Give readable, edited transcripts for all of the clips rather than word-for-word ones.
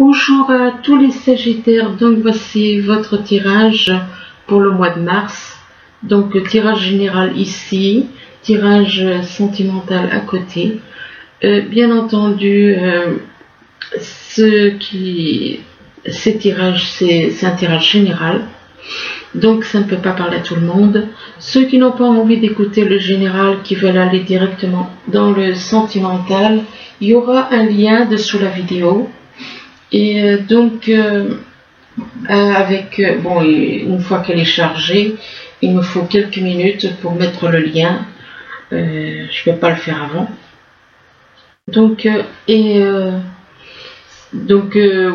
Bonjour à tous les Sagittaires, donc voici votre tirage pour le mois de mars. Donc tirage général ici, tirage sentimental à côté. Bien entendu, ces tirages, c'est un tirage général, donc ça ne peut pas parler à tout le monde. Ceux qui n'ont pas envie d'écouter le général, qui veulent aller directement dans le sentimental, il y aura un lien dessous la vidéo. Et une fois qu'elle est chargée, il me faut quelques minutes pour mettre le lien. Je ne peux pas le faire avant.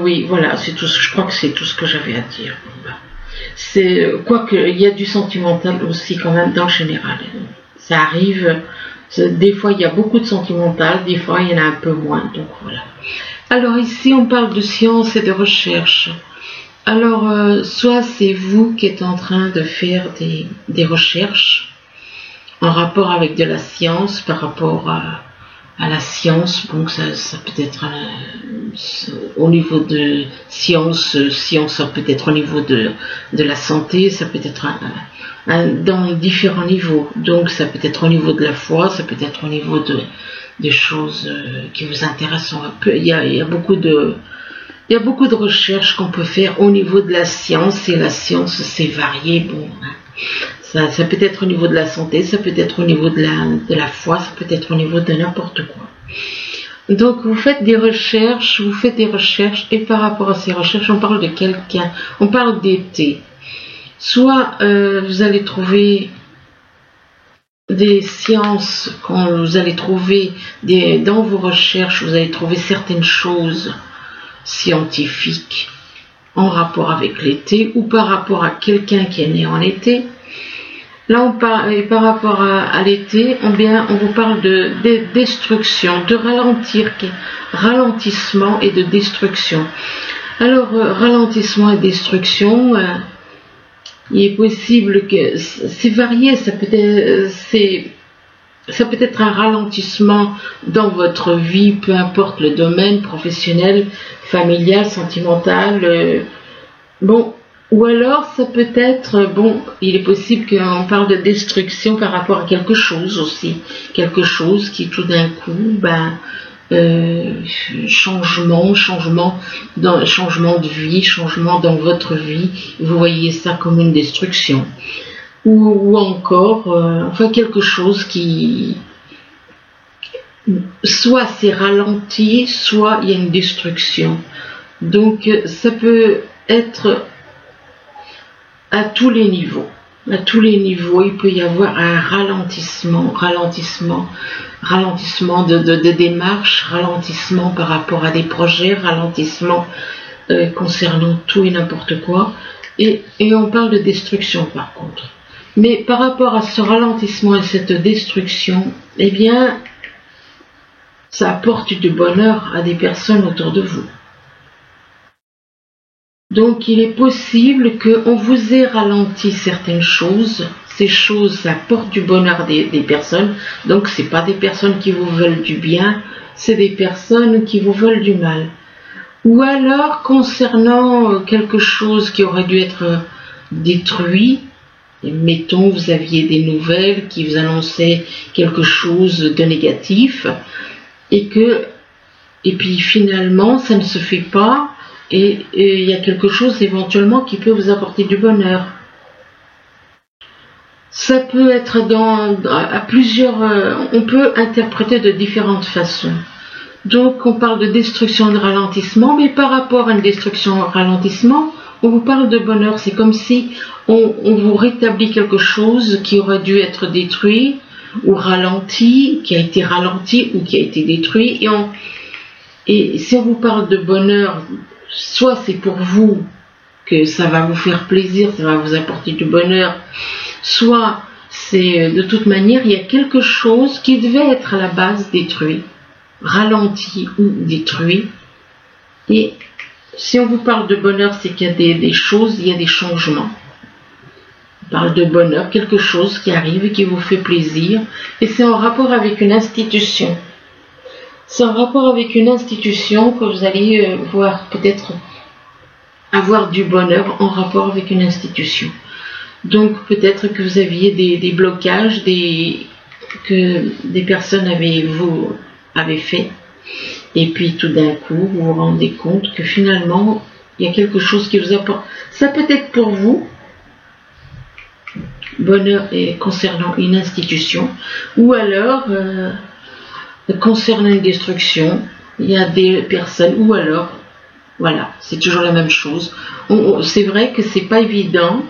Oui, voilà, c'est tout. Je crois que c'est tout ce que j'avais à dire. Quoique il y a du sentimental aussi quand même dans le général. Ça arrive. Des fois il y a beaucoup de sentimental, des fois il y en a un peu moins. Donc voilà. Alors ici on parle de science et de recherche. Alors soit c'est vous qui êtes en train de faire des recherches en rapport avec de la science, par rapport à la science. Donc ça peut être au niveau de science, ça peut être au niveau de la santé, ça peut être dans différents niveaux. Donc ça peut être au niveau de la foi, ça peut être au niveau des choses qui vous intéressent. Il y a beaucoup de recherches qu'on peut faire au niveau de la science, et la science c'est varié. Bon, ça peut être au niveau de la santé, ça peut être au niveau de la foi, ça peut être au niveau de n'importe quoi. Donc vous faites des recherches, et par rapport à ces recherches, on parle de quelqu'un, on parle d'été. Soit vous allez trouver des sciences, quand vous allez trouver dans vos recherches, vous allez trouver certaines choses scientifiques en rapport avec l'été, ou par rapport à quelqu'un qui est né en été. Là, par rapport à l'été, on vous parle de destruction, de ralentissement et de destruction. Alors, ralentissement et destruction, il est possible que c'est varié, ça peut être un ralentissement dans votre vie, peu importe le domaine, professionnel, familial, sentimental. Ou alors ça peut être, il est possible qu'on parle de destruction par rapport à quelque chose aussi, quelque chose qui tout d'un coup, changement de vie, changement dans votre vie, vous voyez ça comme une destruction, ou encore, quelque chose qui, soit c'est ralenti, soit il y a une destruction. Donc ça peut être à tous les niveaux. À tous les niveaux, il peut y avoir un ralentissement de démarche, ralentissement par rapport à des projets, ralentissement concernant tout et n'importe quoi. Et on parle de destruction par contre. Mais par rapport à ce ralentissement et cette destruction, eh bien, ça apporte du bonheur à des personnes autour de vous. Donc il est possible qu'on vous ait ralenti certaines choses. Ces choses, ça apporte du bonheur des personnes. Donc c'est pas des personnes qui vous veulent du bien, c'est des personnes qui vous veulent du mal. Ou alors concernant quelque chose qui aurait dû être détruit, mettons vous aviez des nouvelles qui vous annonçaient quelque chose de négatif, et puis finalement ça ne se fait pas. Et il y a quelque chose éventuellement qui peut vous apporter du bonheur. Ça peut être à plusieurs, on peut interpréter de différentes façons. Donc on parle de destruction et de ralentissement, mais par rapport à une destruction et un ralentissement, on vous parle de bonheur. C'est comme si on vous rétablit quelque chose qui aurait dû être détruit ou ralenti, qui a été ralenti ou qui a été détruit. Et si on vous parle de bonheur, soit c'est pour vous que ça va vous faire plaisir, ça va vous apporter du bonheur, soit c'est de toute manière, il y a quelque chose qui devait être à la base détruit, ralenti ou détruit. Et si on vous parle de bonheur, c'est qu'il y a des choses, il y a des changements. On parle de bonheur, quelque chose qui arrive et qui vous fait plaisir, et c'est en rapport avec une institution. C'est en rapport avec une institution que vous allez voir peut-être avoir du bonheur en rapport avec une institution. Donc peut-être que vous aviez des blocages que des personnes avaient fait. Et puis tout d'un coup, vous vous rendez compte que finalement, il y a quelque chose qui vous apporte. Ça peut être pour vous, bonheur et concernant une institution, ou alors concernant une destruction, il y a des personnes, ou alors, voilà, c'est toujours la même chose. C'est vrai que c'est pas évident,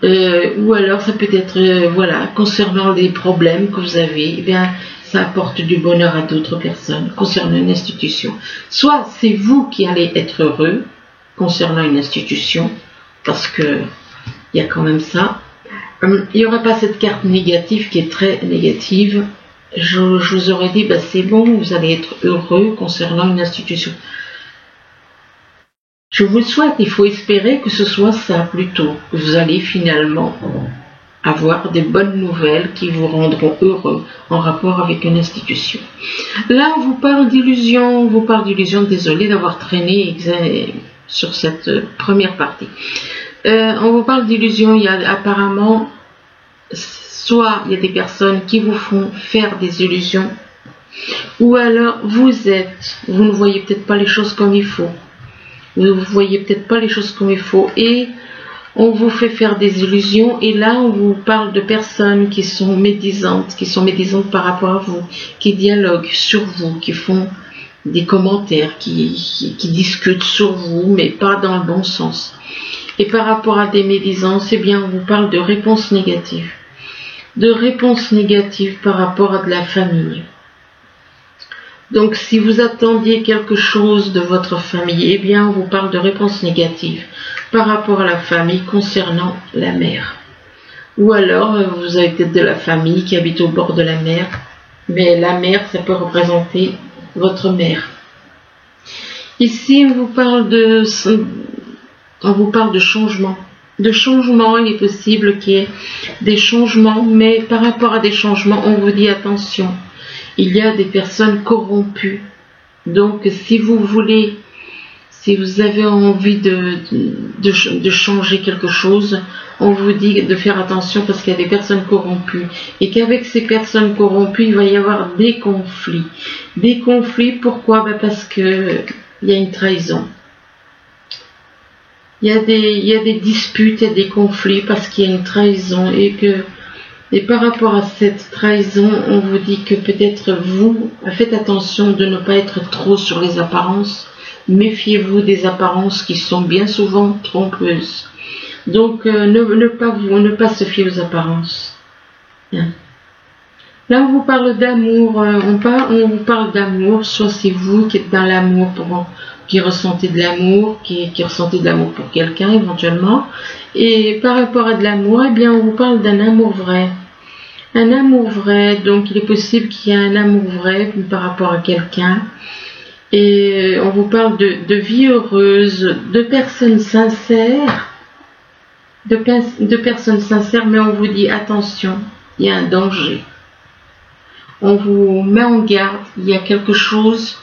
ou alors ça peut être, voilà, concernant les problèmes que vous avez, eh bien, ça apporte du bonheur à d'autres personnes concernant une institution. Soit c'est vous qui allez être heureux concernant une institution, parce que il y a quand même ça. Il n'y aura pas cette carte négative qui est très négative. Je vous aurais dit, bah, c'est bon, vous allez être heureux concernant une institution. Je vous le souhaite, il faut espérer que ce soit ça plutôt. Vous allez finalement avoir des bonnes nouvelles qui vous rendront heureux en rapport avec une institution. Là, on vous parle d'illusion, désolé d'avoir traîné sur cette première partie. On vous parle d'illusion, il y a apparemment, soit il y a des personnes qui vous font faire des illusions, ou alors vous ne voyez peut-être pas les choses comme il faut. Vous voyez peut-être pas les choses comme il faut et on vous fait faire des illusions et là on vous parle de personnes qui sont médisantes par rapport à vous, qui dialoguent sur vous, qui font des commentaires, qui discutent sur vous mais pas dans le bon sens. Et par rapport à des médisances, eh bien on vous parle de réponses négatives. De réponses négatives par rapport à de la famille. Donc si vous attendiez quelque chose de votre famille, eh bien on vous parle de réponses négatives par rapport à la famille concernant la mer. Ou alors vous avez peut-être de la famille qui habite au bord de la mer, mais la mer ça peut représenter votre mère. Ici on vous parle de changement. De changement, il est possible qu'il y ait des changements, mais par rapport à des changements, on vous dit attention. Il y a des personnes corrompues. Donc, si vous avez envie de changer quelque chose, on vous dit de faire attention parce qu'il y a des personnes corrompues. Et qu'avec ces personnes corrompues, il va y avoir des conflits. Des conflits, pourquoi? Parce que il y a une trahison. Il y a des disputes, il y a des conflits parce qu'il y a une trahison et par rapport à cette trahison, on vous dit que peut-être vous, faites attention de ne pas être trop sur les apparences. Méfiez-vous des apparences qui sont bien souvent trompeuses. Donc, ne pas se fier aux apparences. Bien. Là, on vous parle d'amour. On vous parle d'amour, soit c'est vous qui êtes dans l'amour, qui ressentez de l'amour, qui ressentez de l'amour pour quelqu'un éventuellement. Et par rapport à de l'amour, eh bien, on vous parle d'un amour vrai. Un amour vrai, donc il est possible qu'il y ait un amour vrai par rapport à quelqu'un. Et on vous parle de vie heureuse, de personnes sincères, de personnes sincères, mais on vous dit attention, il y a un danger. On vous met en garde, il y a quelque chose.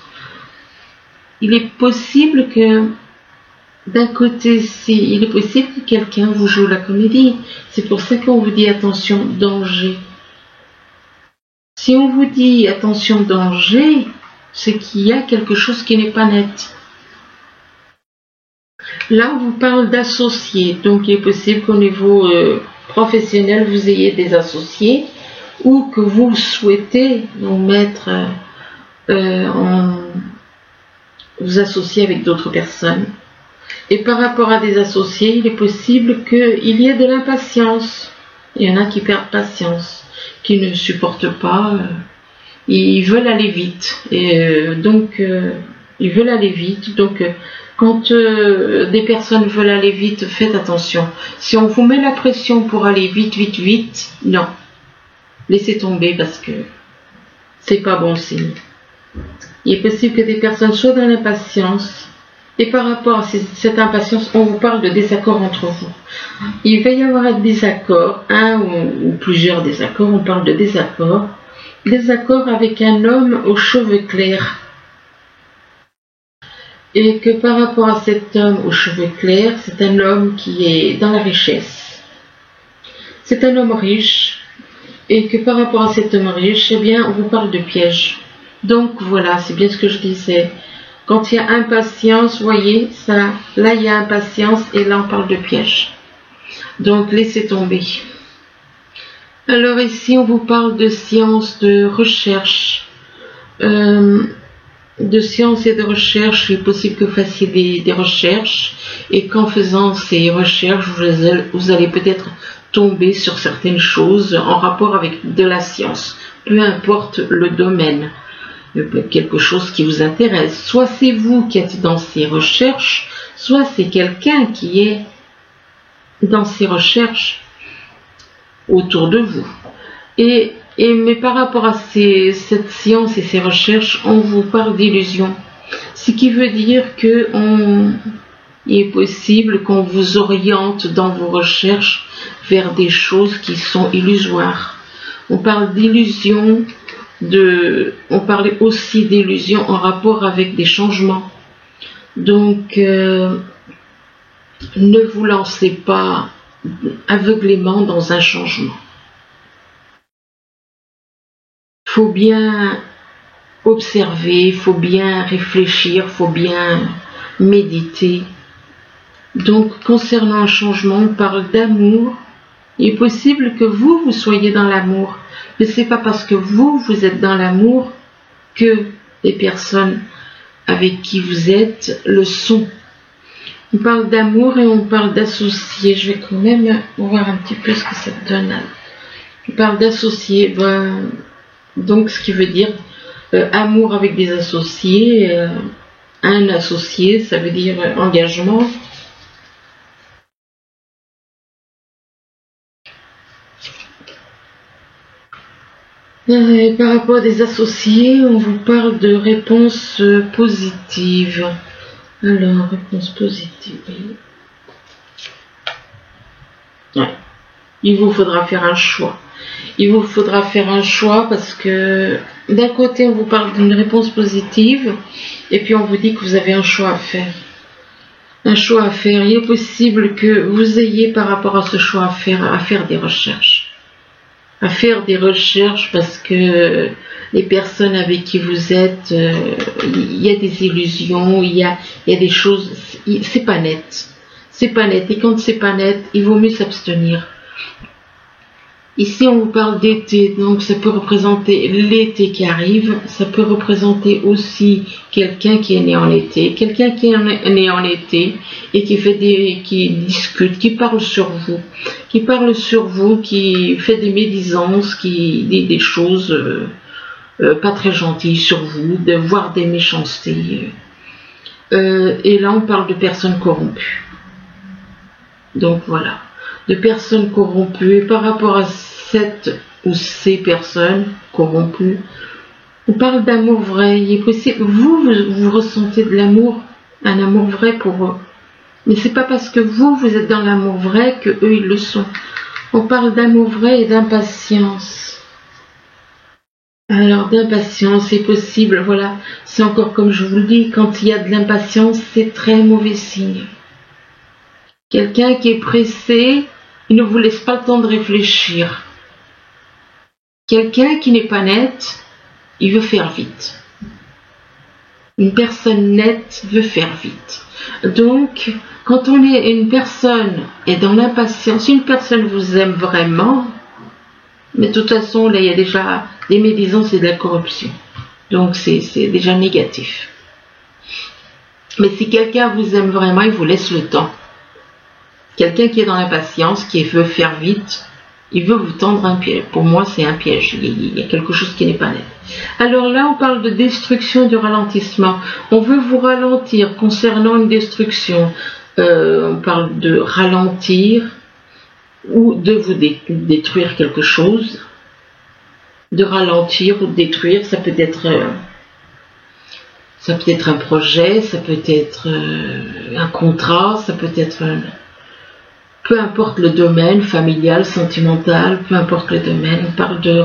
Il est possible que d'un côté, il est possible que quelqu'un vous joue la comédie. C'est pour ça qu'on vous dit attention, danger. Si on vous dit attention, danger, c'est qu'il y a quelque chose qui n'est pas net. Là, on vous parle d'associés. Donc, il est possible qu'au niveau professionnel, vous ayez des associés ou que vous souhaitez vous mettre vous associer avec d'autres personnes. Et par rapport à des associés, il est possible qu'il y ait de l'impatience. Il y en a qui perdent patience, qui ne supportent pas. Ils veulent aller vite. Et ils veulent aller vite. Donc, quand des personnes veulent aller vite, faites attention. Si on vous met la pression pour aller vite, non. Laissez tomber parce que c'est pas bon signe. Il est possible que des personnes soient dans l'impatience. Et par rapport à cette impatience, on vous parle de désaccord entre vous. Il va y avoir un désaccord, un ou plusieurs désaccords, on parle de désaccord. Désaccord avec un homme aux cheveux clairs. et que par rapport à cet homme aux cheveux clairs, c'est un homme qui est dans la richesse. C'est un homme riche, et que par rapport à cet homme riche, eh bien, on vous parle de piège. Donc voilà, c'est bien ce que je disais. Quand il y a impatience, vous voyez, ça, là il y a impatience, et là on parle de piège. Donc laissez tomber. Alors ici, on vous parle de science, de recherche. De science et de recherche, il est possible que vous fassiez des recherches, et qu'en faisant ces recherches, vous allez peut-être tomber sur certaines choses en rapport avec de la science, peu importe le domaine, quelque chose qui vous intéresse. Soit c'est vous qui êtes dans ces recherches, soit c'est quelqu'un qui est dans ces recherches autour de vous. Mais par rapport à cette science et ces recherches, on vous parle d'illusion. Ce qui veut dire qu'il est possible qu'on vous oriente dans vos recherches vers des choses qui sont illusoires. On parle d'illusion, on parlait aussi d'illusion en rapport avec des changements. Donc, ne vous lancez pas aveuglément dans un changement. Il faut bien observer, il faut bien réfléchir, il faut bien méditer. Donc, concernant un changement, on parle d'amour. Il est possible que vous soyez dans l'amour, mais ce n'est pas parce que vous êtes dans l'amour que les personnes avec qui vous êtes le sont. On parle d'amour et on parle d'associer. Je vais quand même voir un petit peu ce que ça donne. On parle d'associer. Donc, ce qui veut dire amour avec des associés. Un associé, ça veut dire engagement. Par rapport à des associés, on vous parle de réponses positives. Alors, réponse positive. Ouais. Il vous faudra faire un choix. Il vous faudra faire un choix parce que d'un côté, on vous parle d'une réponse positive et puis on vous dit que vous avez un choix à faire. Un choix à faire. Il est possible que vous ayez par rapport à ce choix à faire des recherches. À faire des recherches parce que les personnes avec qui vous êtes, il y a des illusions, il y a des choses, c'est pas net. C'est pas net. Et quand c'est pas net, il vaut mieux s'abstenir. Ici, on vous parle d'été, donc ça peut représenter l'été qui arrive, ça peut représenter aussi quelqu'un qui est né en été, quelqu'un qui est né en été et qui discute, qui parle sur vous, qui fait des médisances, qui dit des choses pas très gentilles sur vous, voire des méchancetés. Et là, on parle de personnes corrompues. Donc voilà. De personnes corrompues, et par rapport à cette ou ces personnes corrompues, on parle d'amour vrai. Il est possible, vous ressentez de l'amour, un amour vrai pour eux, mais c'est pas parce que vous êtes dans l'amour vrai que eux ils le sont. On parle d'amour vrai et d'impatience. Alors d'impatience, c'est possible, voilà, c'est encore comme je vous le dis, quand il y a de l'impatience, c'est très mauvais signe. Quelqu'un qui est pressé, il ne vous laisse pas le temps de réfléchir. Quelqu'un qui n'est pas net, il veut faire vite. Une personne nette veut faire vite. Donc, quand une personne est dans l'impatience, si une personne vous aime vraiment, mais de toute façon, là, il y a déjà des médisances et de la corruption. Donc, c'est déjà négatif. Mais si quelqu'un vous aime vraiment, il vous laisse le temps. Quelqu'un qui est dans l'impatience, qui veut faire vite, il veut vous tendre un piège. Pour moi, c'est un piège. Il y a quelque chose qui n'est pas net. Alors là, on parle de destruction, du ralentissement. On veut vous ralentir concernant une destruction. On parle de ralentir ou de vous détruire quelque chose. De ralentir ou de détruire, ça peut être un projet, ça peut être un contrat, ça peut être... peu importe le domaine, familial, sentimental, peu importe le domaine, on parle de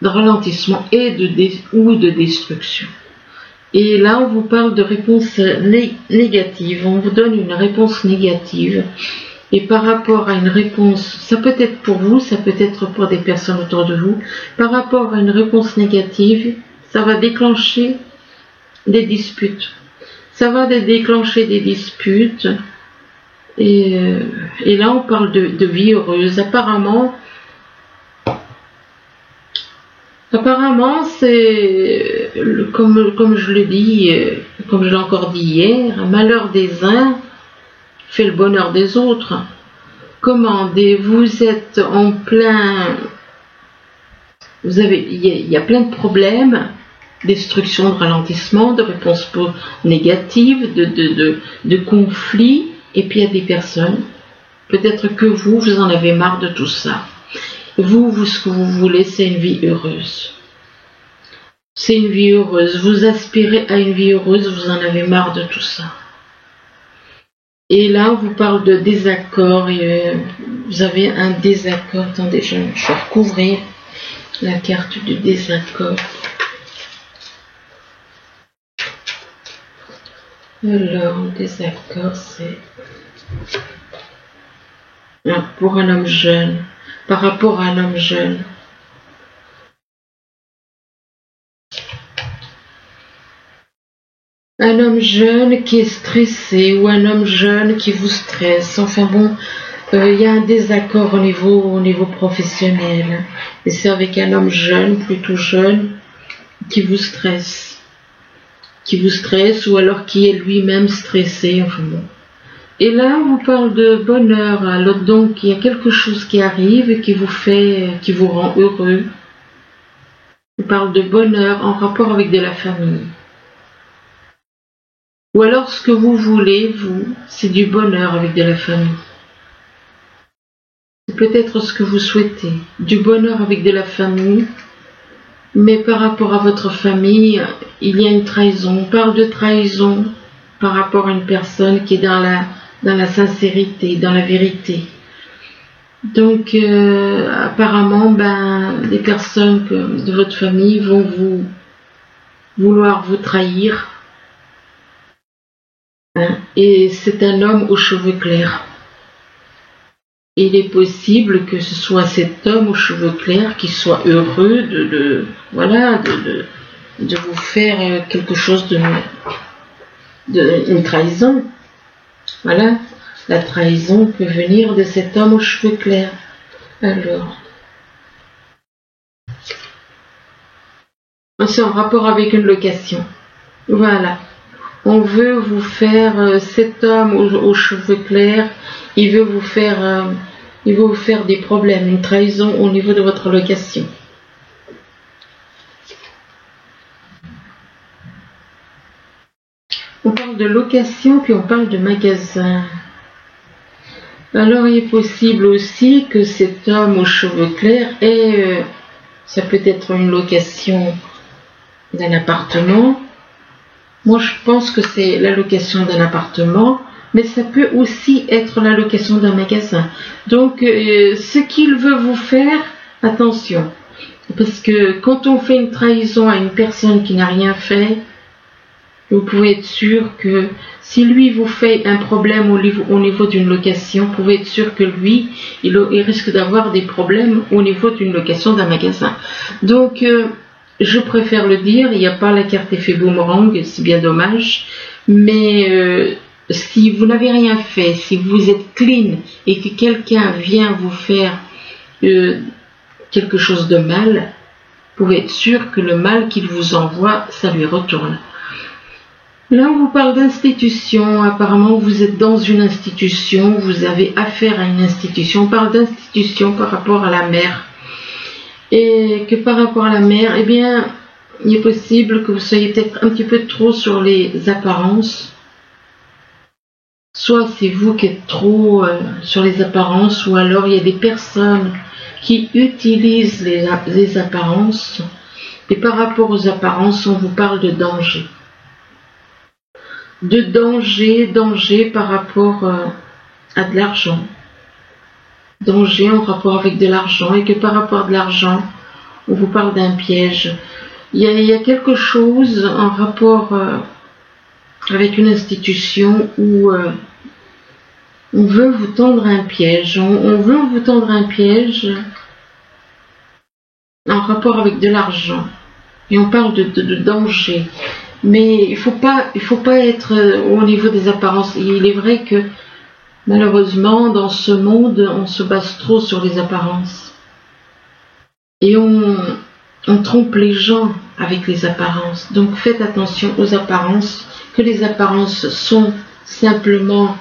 ralentissement et de destruction. Et là, on vous parle de réponse négative. On vous donne une réponse négative. Et par rapport à une réponse, ça peut être pour vous, ça peut être pour des personnes autour de vous. Par rapport à une réponse négative, ça va déclencher des disputes. Ça va déclencher des disputes. Et là, on parle de vie heureuse. Apparemment, c'est, comme je le dis, comme je l'ai encore dit hier, un malheur des uns fait le bonheur des autres. Comment vous êtes en plein, il y a plein de problèmes, destruction, de ralentissement, de réponses négatives, de conflits, et puis il y a des personnes, peut-être que vous en avez marre de tout ça. Vous, ce que vous voulez, c'est une vie heureuse. C'est une vie heureuse. Vous aspirez à une vie heureuse, vous en avez marre de tout ça. Et là, on vous parle de désaccord. Et, vous avez un désaccord. Attendez, je vais recouvrir la carte du désaccord. Alors, désaccord, c'est pour un homme jeune. Par rapport à un homme jeune. Un homme jeune qui est stressé ou un homme jeune qui vous stresse. Enfin bon, il y a un désaccord au niveau professionnel. Et c'est avec un homme jeune, plutôt jeune, qui vous stresse. Qui vous stresse ou alors qui est lui-même stressé. Enfin bon. Et là, on vous parle de bonheur. Alors, donc, il y a quelque chose qui arrive et qui vous rend heureux. On parle de bonheur en rapport avec de la famille. Ou alors, ce que vous voulez, c'est du bonheur avec de la famille. C'est peut-être ce que vous souhaitez. Du bonheur avec de la famille. Mais par rapport à votre famille, il y a une trahison. On parle de trahison par rapport à une personne qui est dans la sincérité, dans la vérité. Donc, apparemment, des personnes de votre famille vont vouloir vous trahir. Et c'est un homme aux cheveux clairs. Il est possible que ce soit cet homme aux cheveux clairs qui soit heureux de vous faire quelque chose une trahison. Voilà, la trahison peut venir de cet homme aux cheveux clairs. Alors, c'est en rapport avec une location. Voilà, on veut vous faire, cet homme aux cheveux clairs, il veut vous faire des problèmes, une trahison au niveau de votre location. On parle de location, puis on parle de magasin. Alors, il est possible aussi que cet homme aux cheveux clairs ça peut être une location d'un appartement. Moi, je pense que c'est la location d'un appartement, mais ça peut aussi être la location d'un magasin. Donc, ce qu'il veut vous faire, attention. Parce que quand on fait une trahison à une personne qui n'a rien fait, vous pouvez être sûr que si lui vous fait un problème au niveau d'une location, vous pouvez être sûr que lui, il risque d'avoir des problèmes au niveau d'une location d'un magasin. Donc, je préfère le dire, il n'y a pas la carte effet boomerang, c'est bien dommage, mais si vous n'avez rien fait, si vous êtes clean et que quelqu'un vient vous faire quelque chose de mal, vous pouvez être sûr que le mal qu'il vous envoie, ça lui retourne. Là, on vous parle d'institution. Apparemment, vous êtes dans une institution, vous avez affaire à une institution. On parle d'institution par rapport à la mère. Et que par rapport à la mère, eh bien, il est possible que vous soyez peut-être un petit peu trop sur les apparences. Soit c'est vous qui êtes trop sur les apparences, ou alors il y a des personnes qui utilisent les apparences. Et par rapport aux apparences, on vous parle de danger. De danger par rapport à de l'argent. Danger en rapport avec de l'argent, et que par rapport à de l'argent, on vous parle d'un piège. il y a quelque chose en rapport avec une institution où on veut vous tendre un piège. On veut vous tendre un piège en rapport avec de l'argent. Et on parle de danger. Mais il faut pas être au niveau des apparences. Il est vrai que malheureusement, dans ce monde, on se base trop sur les apparences. Et on trompe les gens avec les apparences. Donc faites attention aux apparences, que les apparences sont simplement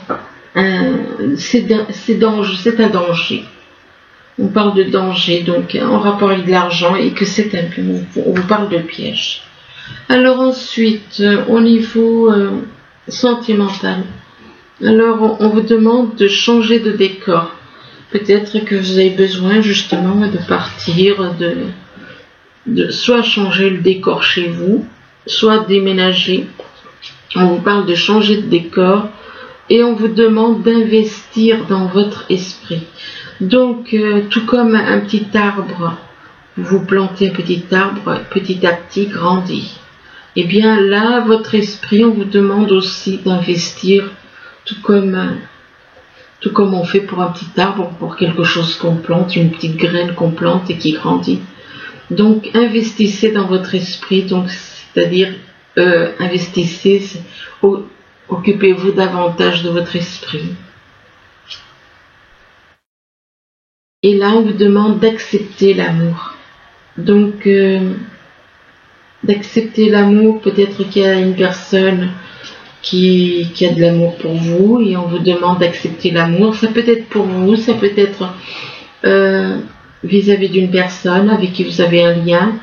c'est un danger. On parle de danger, donc en rapport avec l'argent, et que c'est on vous parle de piège. Alors ensuite, au niveau sentimental, alors on vous demande de changer de décor. Peut-être que vous avez besoin justement de partir, de soit changer le décor chez vous, soit déménager. On vous parle de changer de décor et on vous demande d'investir dans votre esprit. Donc, tout comme un petit arbre, vous plantez un petit arbre, petit à petit grandit. Et bien là, votre esprit, on vous demande aussi d'investir, tout comme on fait pour un petit arbre, pour quelque chose qu'on plante, une petite graine qu'on plante et qui grandit. Donc, investissez dans votre esprit, donc c'est-à-dire investissez, occupez-vous davantage de votre esprit. Et là, on vous demande d'accepter l'amour. Donc, d'accepter l'amour, peut-être qu'il y a une personne qui a de l'amour pour vous et on vous demande d'accepter l'amour. Ça peut être pour vous, ça peut être vis-à-vis d'une personne avec qui vous avez un lien,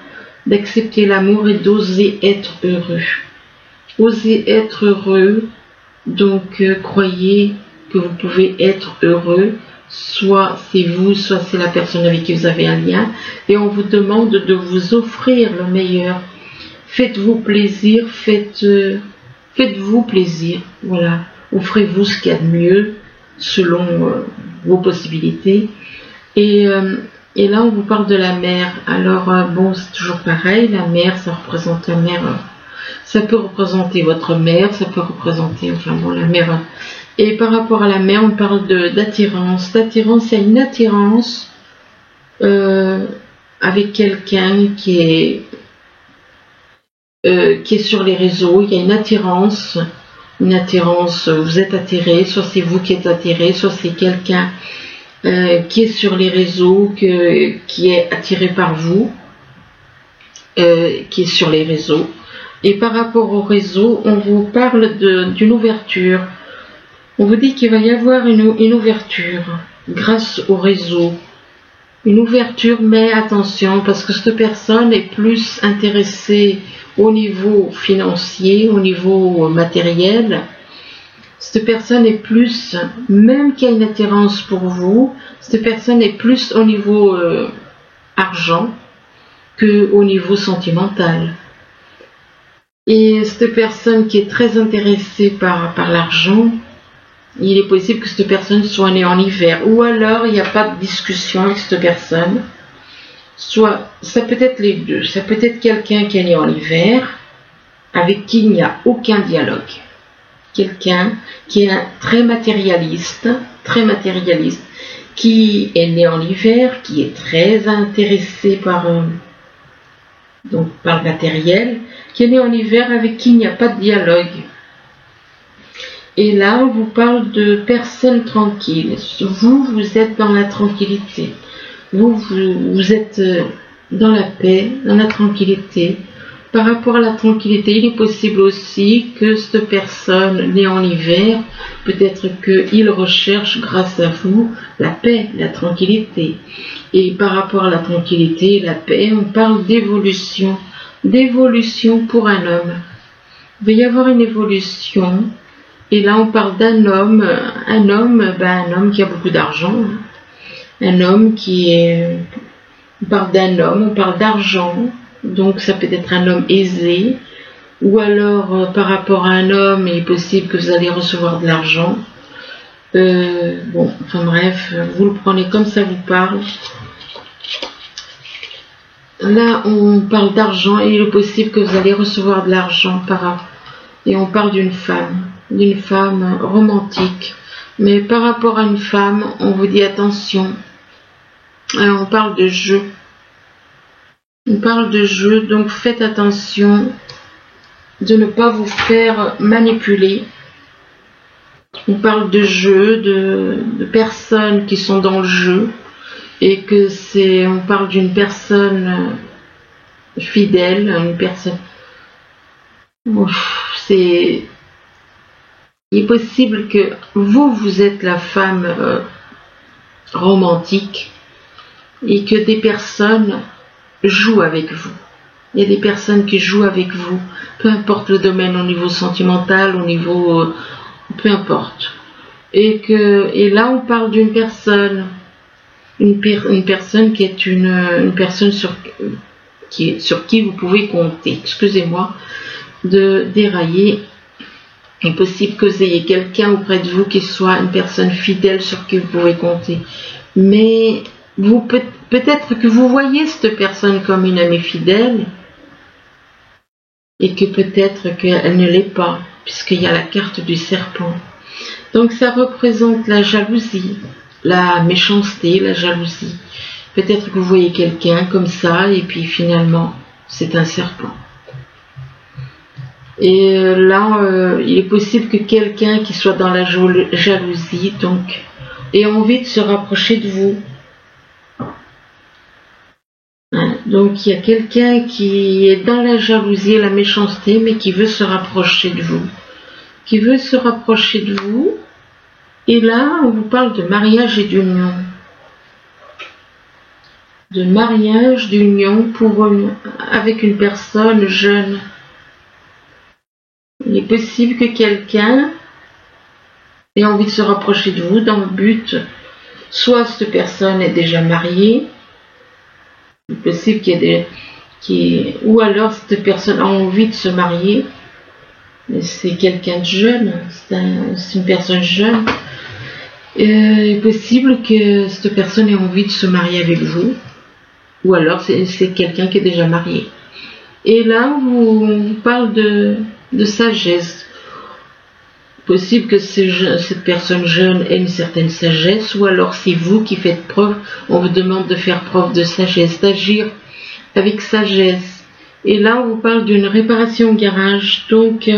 d'accepter l'amour et d'oser être heureux. Oser être heureux, donc croyez que vous pouvez être heureux, soit c'est vous, soit c'est la personne avec qui vous avez un lien, et on vous demande de vous offrir le meilleur. Faites-vous plaisir, faites-vous plaisir, voilà. Offrez-vous ce qu'il y a de mieux selon vos possibilités. Et là, on vous parle de la mer. Alors, bon, c'est toujours pareil, la mer, ça représente la mer. Ça peut représenter votre mère, ça peut représenter, enfin bon, la mer. Et par rapport à la mer, on parle d'attirance. D'attirance, il y a une attirance avec quelqu'un qui est sur les réseaux. Il y a une attirance, vous êtes attiré, soit c'est vous qui êtes attiré, soit c'est quelqu'un qui est sur les réseaux, qui est attiré par vous, qui est sur les réseaux. Et par rapport au réseau, on vous parle d'une ouverture. On vous dit qu'il va y avoir une ouverture grâce au réseau. Une ouverture, mais attention, parce que cette personne est plus intéressée au niveau financier, au niveau matériel. Cette personne est plus, même qu'il y a une attirance pour vous, cette personne est plus au niveau argent qu'au niveau sentimental. Et cette personne qui est très intéressée par l'argent, il est possible que cette personne soit née en hiver, ou alors il n'y a pas de discussion avec cette personne. Soit, ça peut être les deux, ça peut être quelqu'un qui est né en hiver, avec qui il n'y a aucun dialogue. Quelqu'un qui est très matérialiste, qui est né en hiver, qui est très intéressé par le matériel, qui est né en hiver, avec qui il n'y a pas de dialogue. Et là, on vous parle de personnes tranquilles. Vous êtes dans la tranquillité. Vous êtes dans la paix, dans la tranquillité. Par rapport à la tranquillité, il est possible aussi que cette personne née en hiver, peut-être qu'il recherche grâce à vous la paix, la tranquillité. Et par rapport à la tranquillité et la paix, on parle d'évolution pour un homme. Il va y avoir une évolution. Et là, on parle d'un homme, un homme qui a beaucoup d'argent. Un homme on parle d'un homme, on parle d'argent. Donc, ça peut être un homme aisé. Ou alors, par rapport à un homme, il est possible que vous allez recevoir de l'argent. Enfin bref, vous le prenez comme ça vous parle. là, on parle d'argent et il est possible que vous allez recevoir de l'argent et on parle d'une femme romantique. Mais par rapport à une femme, on vous dit attention. On parle de jeu. On parle de jeu, donc faites attention de ne pas vous faire manipuler. On parle de jeu, de personnes qui sont dans le jeu et on parle d'une personne fidèle, une personne. Il est possible que vous êtes la femme romantique et que des personnes jouent avec vous. Il y a des personnes qui jouent avec vous, peu importe le domaine, au niveau sentimental, au niveau... peu importe. Et là, on parle d'une personne, une personne qui est une personne sur qui vous pouvez compter. Excusez-moi de dérailler. Il est possible que vous ayez quelqu'un auprès de vous qui soit une personne fidèle sur qui vous pouvez compter. Mais peut-être que vous voyez cette personne comme une amie fidèle et que peut-être qu'elle ne l'est pas, puisqu'il y a la carte du serpent. Donc ça représente la jalousie, la méchanceté, la jalousie. Peut-être que vous voyez quelqu'un comme ça et puis finalement c'est un serpent. Et là, il est possible que quelqu'un qui soit dans la jalousie donc ait envie de se rapprocher de vous. Donc il y a quelqu'un qui est dans la jalousie et la méchanceté, mais qui veut se rapprocher de vous. Qui veut se rapprocher de vous. Et là, on vous parle de mariage et d'union. De mariage, d'union avec une personne jeune. Il est possible que quelqu'un ait envie de se rapprocher de vous dans le but, soit cette personne est déjà mariée, il est possible ou alors cette personne a envie de se marier, mais c'est quelqu'un de jeune, c'est une personne jeune. Il est possible que cette personne ait envie de se marier avec vous, ou alors c'est quelqu'un qui est déjà marié. Et là, on vous parle de sagesse. Possible que cette personne jeune ait une certaine sagesse, ou alors c'est vous qui faites preuve, on vous demande de faire preuve de sagesse, d'agir avec sagesse. Et là, on vous parle d'une réparation au garage, donc,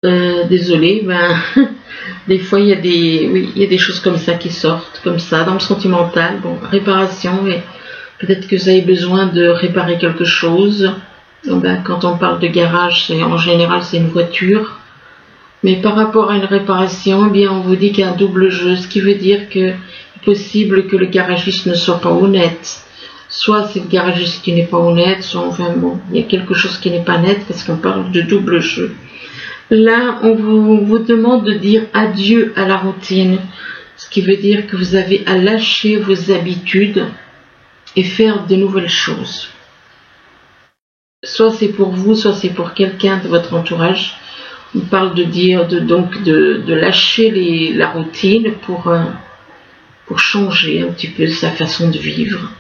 désolé, des fois il y a des choses comme ça qui sortent, comme ça, dans le sentimental, bon, réparation, et peut-être que vous avez besoin de réparer quelque chose. Quand on parle de garage, en général c'est une voiture, mais par rapport à une réparation, on vous dit qu'il y a un double jeu, ce qui veut dire que c'est possible que le garagiste ne soit pas honnête, soit c'est le garagiste qui n'est pas honnête, soit il y a quelque chose qui n'est pas net parce qu'on parle de double jeu. Là, on vous demande de dire adieu à la routine, ce qui veut dire que vous avez à lâcher vos habitudes et faire de nouvelles choses. Soit c'est pour vous, soit c'est pour quelqu'un de votre entourage. On parle de lâcher la routine pour changer un petit peu sa façon de vivre.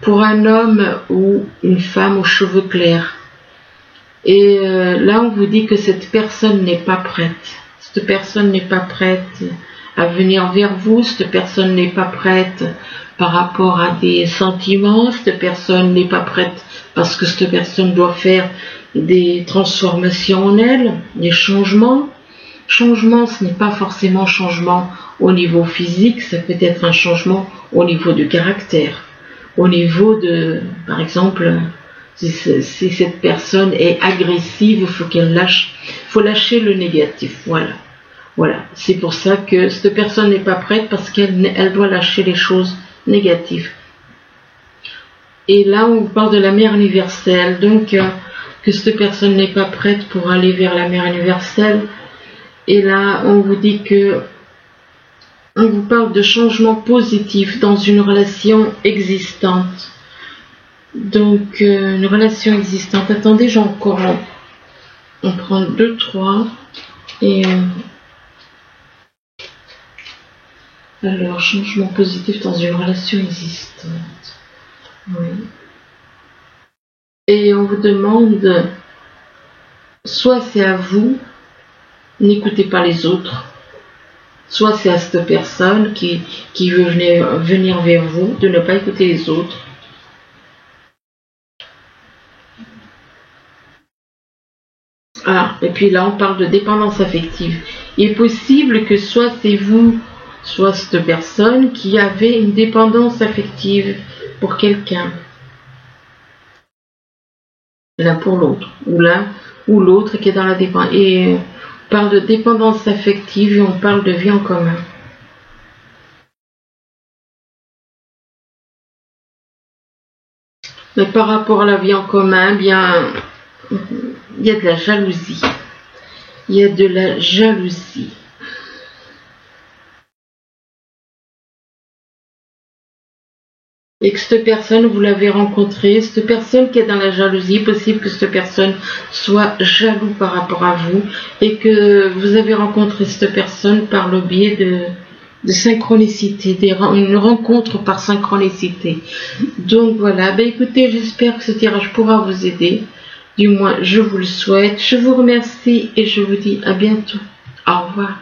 Pour un homme ou une femme aux cheveux clairs. Et là, on vous dit que cette personne n'est pas prête. Cette personne n'est pas prête à venir vers vous. Cette personne n'est pas prête par rapport à des sentiments. Cette personne n'est pas prête parce que cette personne doit faire des transformations en elle, des changements. Changement, ce n'est pas forcément changement au niveau physique, ça peut être un changement au niveau du caractère. Au niveau de, par exemple, si cette personne est agressive, il faut qu'elle faut lâcher le négatif, voilà. C'est pour ça que cette personne n'est pas prête parce qu'elle doit lâcher les choses négatives. Et là, on vous parle de la mère universelle, donc que cette personne n'est pas prête pour aller vers la mère universelle. Et là, on vous dit on vous parle de changement positif dans une relation existante. Donc, une relation existante. Attendez, j'ai encore on prend 2, 3 et alors, changement positif dans une relation existante. Oui. Et on vous demande, soit c'est à vous, n'écoutez pas les autres, soit c'est à cette personne qui veut venir vers vous, de ne pas écouter les autres. Ah, et puis là on parle de dépendance affective. Il est possible que soit c'est vous, soit cette personne qui avait une dépendance affective pour quelqu'un. L'un pour l'autre, ou l'un ou l'autre qui est dans la dépendance. Et on parle de dépendance affective et on parle de vie en commun. Mais par rapport à la vie en commun, bien, il y a de la jalousie. Il y a de la jalousie. Et que cette personne, vous l'avez rencontrée, cette personne qui est dans la jalousie, possible que cette personne soit jaloux par rapport à vous et que vous avez rencontré cette personne par le biais de synchronicité, une rencontre par synchronicité. Donc voilà, ben écoutez, j'espère que ce tirage pourra vous aider. Du moins, je vous le souhaite. Je vous remercie et je vous dis à bientôt. Au revoir.